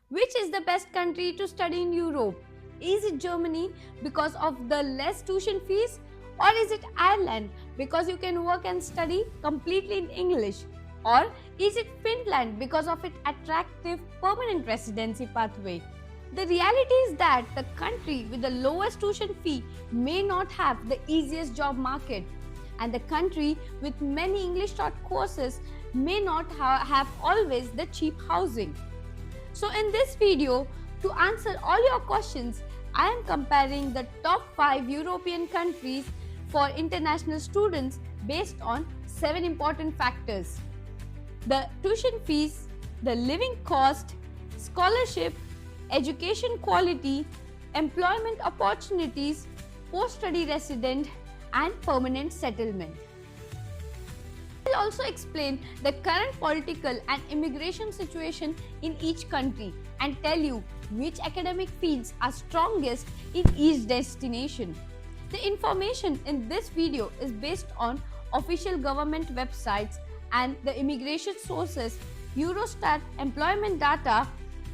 Which is the best country to study in Europe? Is it Germany because of the less tuition fees? Or is it Ireland because you can work and study completely in English? Or is it Finland because of its attractive permanent residency pathway? The reality is that the country with the lowest tuition fee may not have the easiest job market, and the country with many English taught courses may not have always the cheap housing. So in this video, to answer all your questions, I am comparing the top 5 European countries for international students based on 7 important factors: the tuition fees, the living cost, scholarship, education quality, employment opportunities, post-study resident, and permanent settlement. I will also explain the current political and immigration situation in each country and tell you which academic fields are strongest in each destination. The information in this video is based on official government websites and the immigration sources, Eurostat employment data,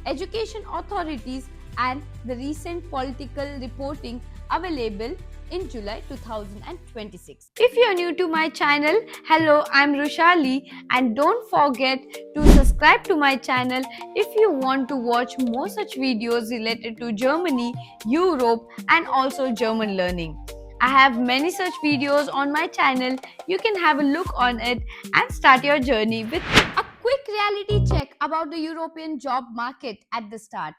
education authorities, and the recent political reporting available in July 2026. If you are new to my channel, hello, I'm Rushali, and don't forget to subscribe to my channel if you want to watch more such videos related to Germany, Europe, and also German learning. I have many such videos on my channel. You can have a look on it and start your journey with a quick reality check about the European job market at the start.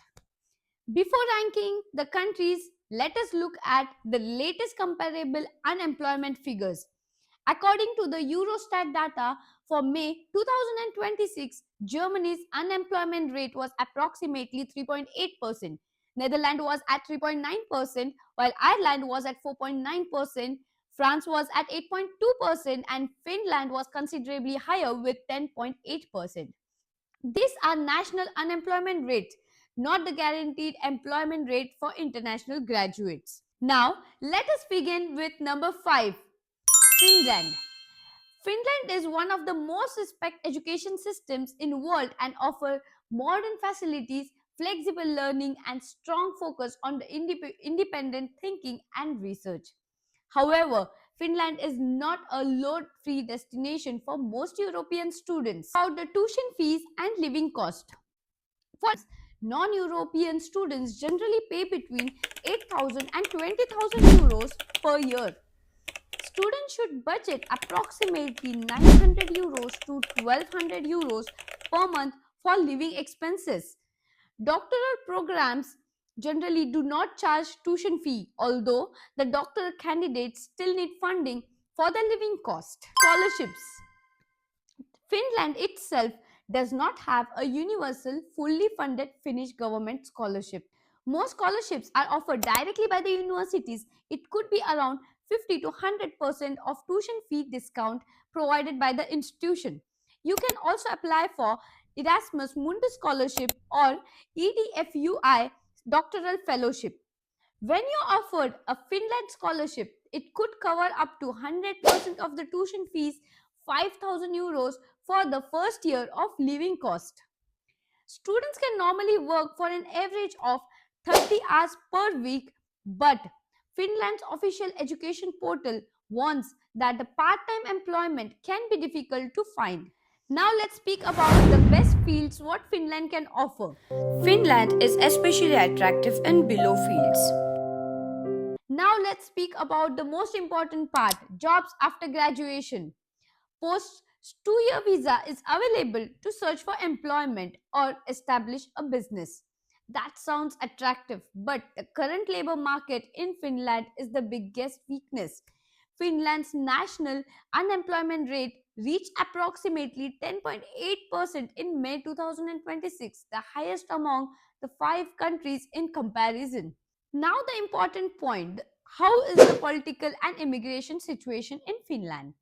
Before ranking the countries, let us look at the latest comparable unemployment figures. According to the Eurostat data for May 2026, Germany's unemployment rate was approximately 3.8%. Netherlands was at 3.9%, while Ireland was at 4.9%, France was at 8.2%, and Finland was considerably higher with 10.8%. These are national unemployment rates, not the guaranteed employment rate for international graduates. Now, let us begin with number 5, Finland. Finland is one of the most respected education systems in the world and offer modern facilities, flexible learning, and strong focus on the independent thinking and research. However, Finland is not a load-free destination for most European students. About the tuition fees and living cost. For non-European students generally pay between 8,000 and 20,000 euros per year. Students should budget approximately 900 euros to 1200 euros per month for living expenses. Doctoral programs generally do not charge tuition fee, although the doctoral candidates still need funding for the living cost. Scholarships. Finland itself does not have a universal, fully funded Finnish government scholarship. Most scholarships are offered directly by the universities. It could be around 50 to 100% of tuition fee discount provided by the institution. You can also apply for Erasmus Mundus scholarship or EDFUI doctoral fellowship. When you offered a Finland scholarship, it could cover up to 100% of the tuition fees, 5,000 euros for the first year of living cost. Students can normally work for an average of 30 hours per week, but Finland's official education portal warns that the part-time employment can be difficult to find. Now let's speak about the best fields what Finland can offer. Finland is especially attractive in below fields. Now let's speak about the most important part, jobs after graduation. Post 2-year visa is available to search for employment or establish a business. That sounds attractive, but the current labor market in Finland is the biggest weakness. Finland's national unemployment rate reached approximately 10.8% in May 2026, the highest among the 5 countries in comparison. Now, the important point, how is the political and immigration situation in Finland?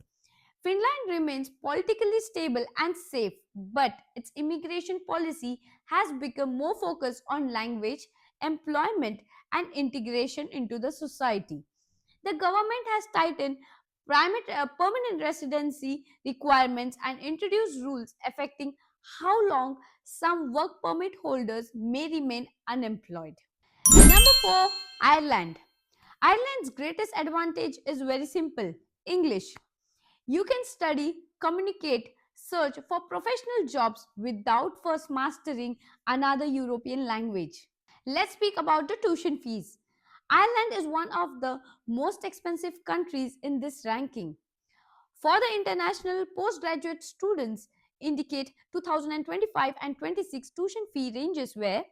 Finland remains politically stable and safe, but its immigration policy has become more focused on language, employment, and integration into the society. The government has tightened permanent residency requirements and introduced rules affecting how long some work permit holders may remain unemployed. Number 4, Ireland. Ireland's greatest advantage is very simple: English. You can study, communicate, search for professional jobs without first mastering another European language. Let's speak about the tuition fees. Ireland is one of the most expensive countries in this ranking. For the international postgraduate students, indicate 2025 and 26 tuition fee ranges were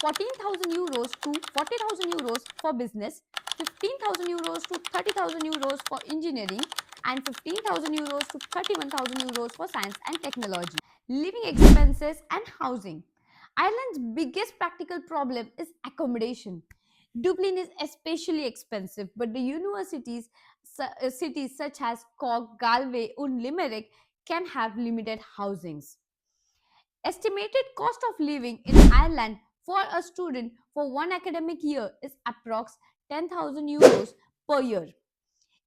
14,000 euros to 40,000 euros for business, 15,000 euros to 30,000 euros for engineering, and 15,000 euros to 31,000 euros for science and technology. Living expenses and housing. Ireland's biggest practical problem is accommodation. Dublin is especially expensive, but the cities such as Cork, Galway, and Limerick can have limited housings. Estimated cost of living in Ireland for a student for one academic year is approx 10,000 euros per year.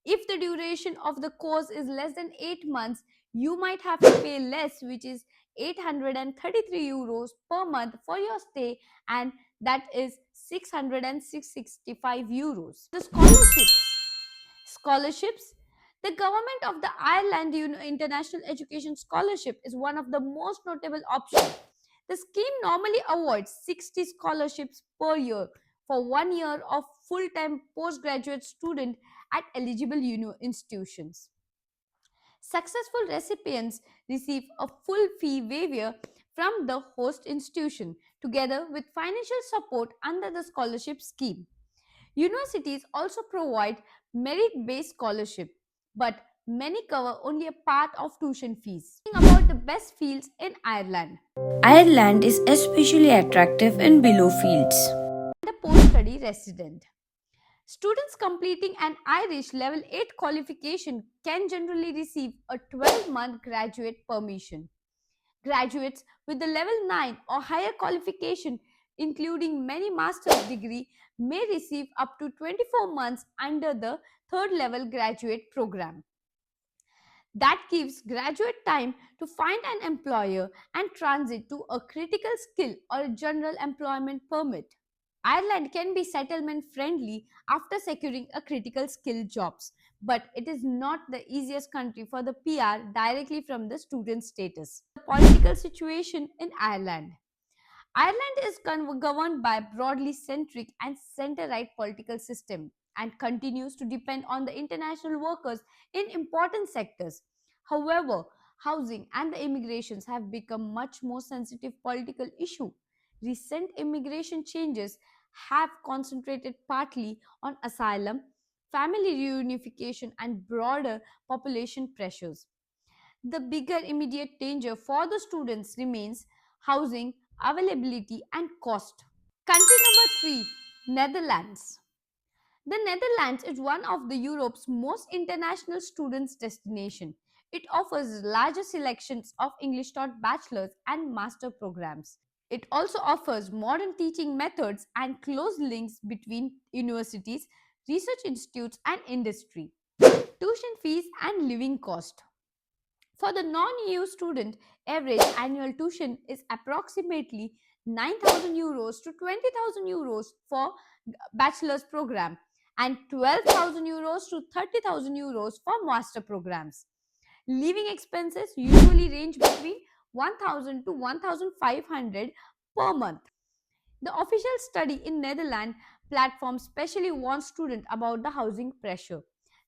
If the duration of the course is less than 8 months, you might have to pay less, which is 833 euros per month for your stay, and that is 665 euros. The scholarships. The government of the Ireland International Education Scholarship is one of the most notable options. The scheme normally awards 60 scholarships per year for 1 year of full-time postgraduate student at eligible institutions. Successful recipients receive a full fee waiver from the host institution together with financial support under the scholarship scheme. Universities also provide merit-based scholarship, but many cover only a part of tuition fees. Talking about the best fields in Ireland. Ireland is especially attractive in below fields. The post-study resident. Students completing an Irish Level 8 qualification can generally receive a 12-month graduate permission. Graduates with the Level 9 or higher qualification, including many master's degree, may receive up to 24 months under the third level graduate program. That gives graduate time to find an employer and transit to a critical skill or a general employment permit. Ireland can be settlement friendly after securing a critical skill jobs, but it is not the easiest country for the PR directly from the student status. The political situation in Ireland. Ireland is governed by a broadly centric and center-right political system and continues to depend on the international workers in important sectors. However, housing and the immigrations have become much more sensitive political issue. Recent immigration changes have concentrated partly on asylum, family reunification, and broader population pressures. The bigger immediate danger for the students remains housing availability and cost. Country number 3, Netherlands. The Netherlands is one of the Europe's most international students destination. It offers larger selections of English taught bachelor's and master programs. It also offers modern teaching methods and close links between universities, research institutes, and industry. Tuition fees and living cost. For the non-EU student, average annual tuition is approximately 9,000 euros to 20,000 euros for bachelor's program and 12,000 euros to 30,000 euros for master programs. Living expenses usually range between 1,000 to 1,500 per month. The official study in Netherlands platform specially warns students about the housing pressure.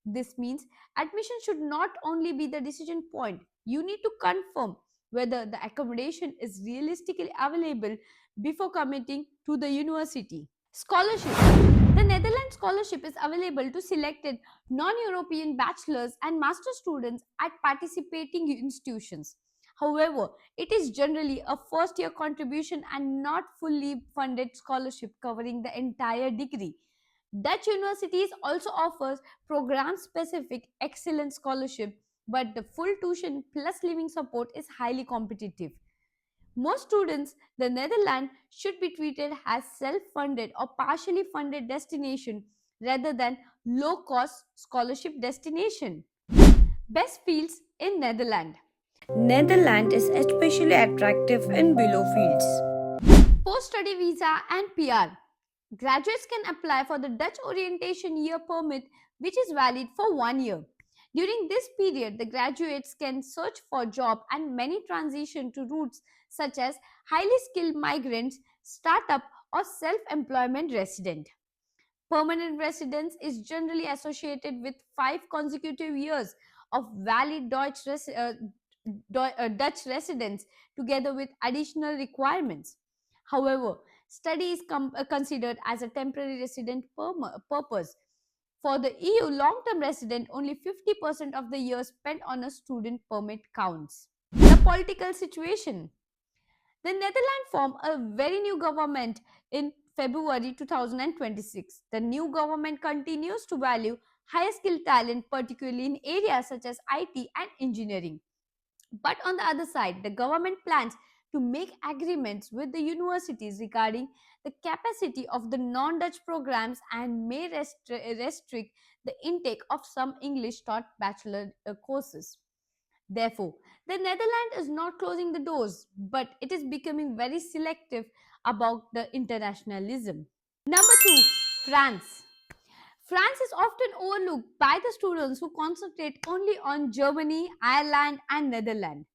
This means admission should not only be the decision point. You need to confirm whether the accommodation is realistically available before committing to the university. Scholarship. The Netherlands scholarship is available to selected non-European bachelor's and master students at participating institutions. However, it is generally a first year contribution and not fully funded scholarship covering the entire degree. Dutch universities also offers program specific excellent scholarship, but the full tuition plus living support is highly competitive. Most students, the Netherlands should be treated as self-funded or partially funded destination rather than low-cost scholarship destination. Best fields in Netherlands. Netherlands is especially attractive in below fields. Post study visa and PR. Graduates can apply for the Dutch Orientation Year Permit, which is valid for 1 year. During this period, the graduates can search for job and many transition to routes such as highly skilled migrants, startup, or self-employment resident. Permanent residence is generally associated with 5 consecutive years of valid Dutch residence together with additional requirements. However, study is considered as a temporary resident purpose. For the EU long term resident, only 50% of the year spent on a student permit counts. The political situation. The Netherlands formed a very new government in February 2026. The new government continues to value high skilled talent, particularly in areas such as IT and engineering. But on the other side, the government plans to make agreements with the universities regarding the capacity of the non Dutch programs and may restrict the intake of some English taught bachelor courses. Therefore, the Netherlands is not closing the doors, but it is becoming very selective about the internationalism. Number two, France. France is often overlooked by the students who concentrate only on Germany, Ireland, and Netherlands.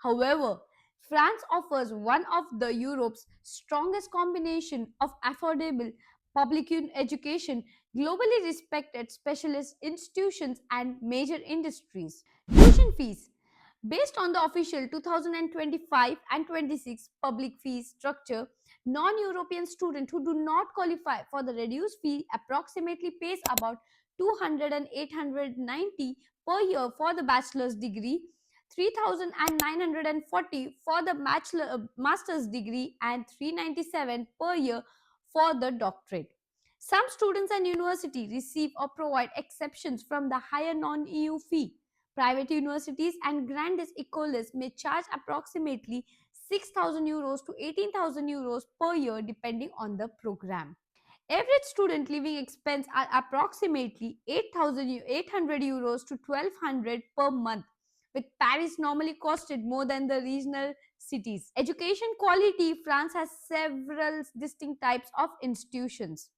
However, France offers one of the Europe's strongest combination of affordable public education, globally respected specialist institutions, and major industries. Tuition fees. Based on the official 2025 and 26 public fee structure, non-European students who do not qualify for the reduced fee approximately pays about 200 and 890 per year for the bachelor's degree, 3,940 for the master's degree, and 397 per year for the doctorate. Some students and university receive or provide exceptions from the higher non-EU fee. Private universities and grandes écoles may charge approximately 6,000 euros to 18,000 euros per year depending on the program. Average student living expense are approximately 8,800 euros to 1,200 per month, with Paris normally costed more than the regional cities. Education quality. France has several distinct types of institutions.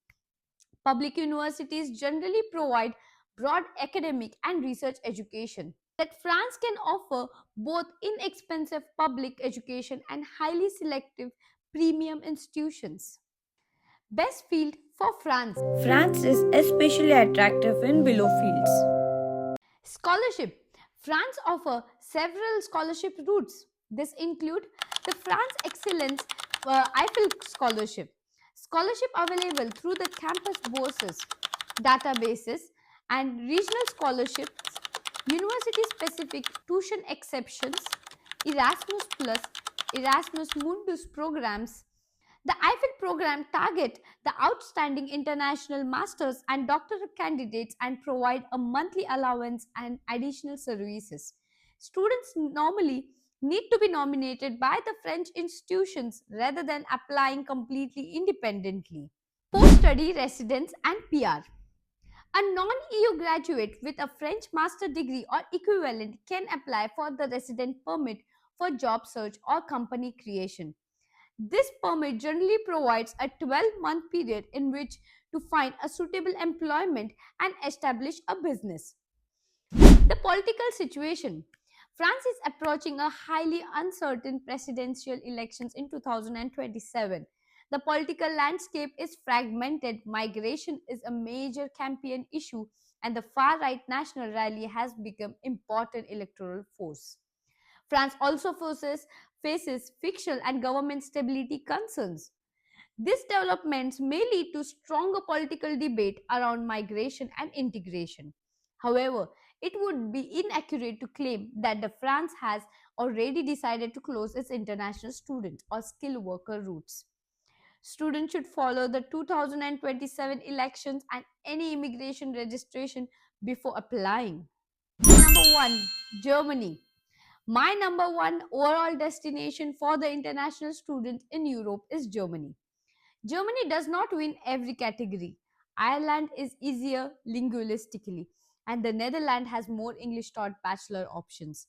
Public universities generally provide broad academic and research education. That France can offer both inexpensive public education and highly selective premium institutions. Best field for France. France is especially attractive in below fields. Scholarship. France offers several scholarship routes. This include the France Excellence Eiffel Scholarship. Scholarship available through the campus bourses, databases, and regional scholarships, university-specific tuition exceptions, Erasmus Plus, Erasmus Mundus programs. The Eiffel program target the outstanding international masters and doctorate candidates and provide a monthly allowance and additional services. Students normally need to be nominated by the French institutions rather than applying completely independently. Post-study residence and PR. A non-EU graduate with a French master degree or equivalent can apply for the resident permit for job search or company creation. This permit generally provides a 12-month period in which to find a suitable employment and establish a business. The political situation. France is approaching a highly uncertain presidential elections in 2027. The political landscape is fragmented, migration is a major campaign issue, and the far-right national rally has become important electoral force. France also faces fiscal and government stability concerns. These developments may lead to stronger political debate around migration and integration. However, it would be inaccurate to claim that the France has already decided to close its international student or skilled worker routes. Students should follow the 2027 elections and any immigration registration before applying. Number 1, Germany. My number one overall destination for the international student in Europe is Germany. Germany does not win every category. Ireland is easier linguistically, and the Netherlands has more English taught bachelor options.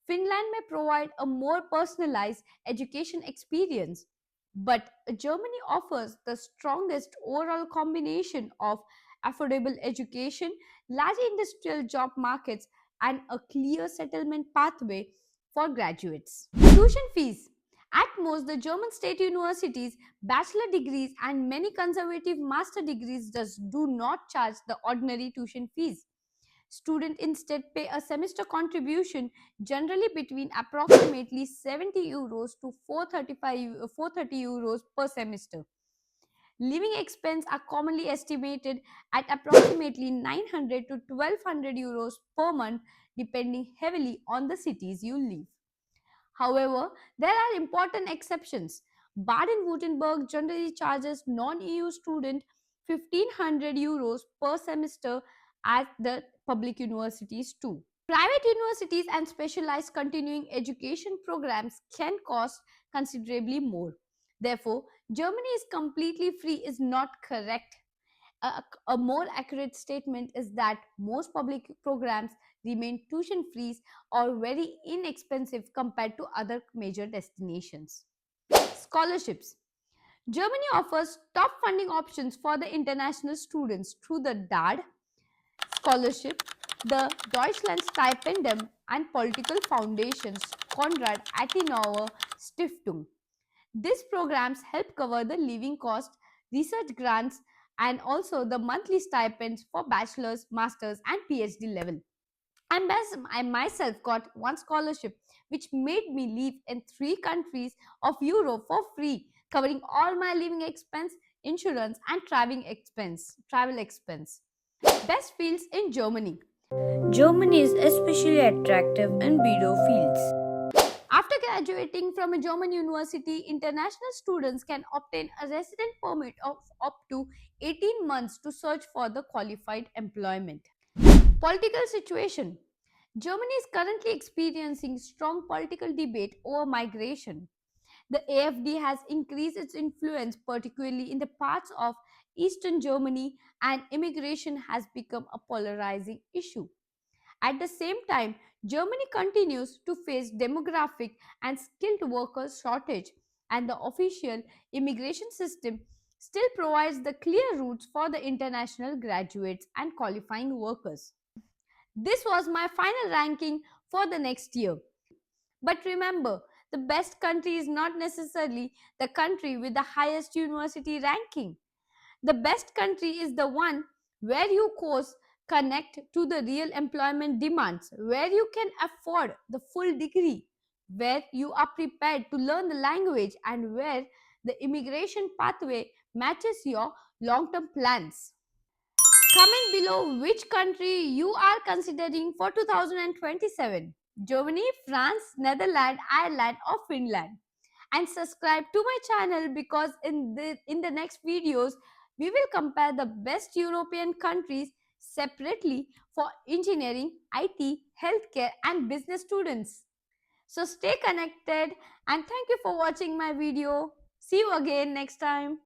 Finland may provide a more personalized education experience, but Germany offers the strongest overall combination of affordable education, large industrial job markets, and a clear settlement pathway for graduates. Tuition fees. At most, the German state universities, bachelor degrees, and many conservative master degrees do not charge the ordinary tuition fees. Students instead pay a semester contribution generally between approximately 70 euros to 430 euros per semester. Living expenses are commonly estimated at approximately 900 to 1200 euros per month, depending heavily on the cities you live. However, there are important exceptions. Baden-Württemberg generally charges non-EU students 1500 euros per semester at the public universities too. Private universities and specialized continuing education programs can cost considerably more. Therefore, Germany is completely free is not correct. A more accurate statement is that most public programs remain tuition free or very inexpensive compared to other major destinations. Scholarships. Germany offers top funding options for the international students through the DAD scholarship, the Deutschland Stipendum, and political foundations Konrad Adenauer Stiftung. These programs help cover the living cost, research grants, and also the monthly stipends for bachelor's, master's, and PhD level. I myself got one scholarship which made me live in 3 countries of Europe for free, covering all my living expense, insurance, and Travel expense. Best fields in Germany. Germany is especially attractive in below fields. After graduating from a German university, international students can obtain a resident permit of up to 18 months to search for the qualified employment. Political situation. Germany is currently experiencing strong political debate over migration. The AfD has increased its influence, particularly in the parts of eastern Germany, and immigration has become a polarizing issue. At the same time, Germany continues to face demographic and skilled workers shortage, and the official immigration system still provides the clear routes for the international graduates and qualifying workers. This was my final ranking for the next year. But remember, the best country is not necessarily the country with the highest university ranking. The best country is the one where your course connect to the real employment demands, where you can afford the full degree, where you are prepared to learn the language, and where the immigration pathway matches your long-term plans. Comment below which country you are considering for 2027. Germany, France, Netherlands, Ireland, or Finland. And subscribe to my channel because in the next videos we will compare the best European countries separately for engineering, IT, healthcare, and business students. So stay connected and thank you for watching my video. See you again next time.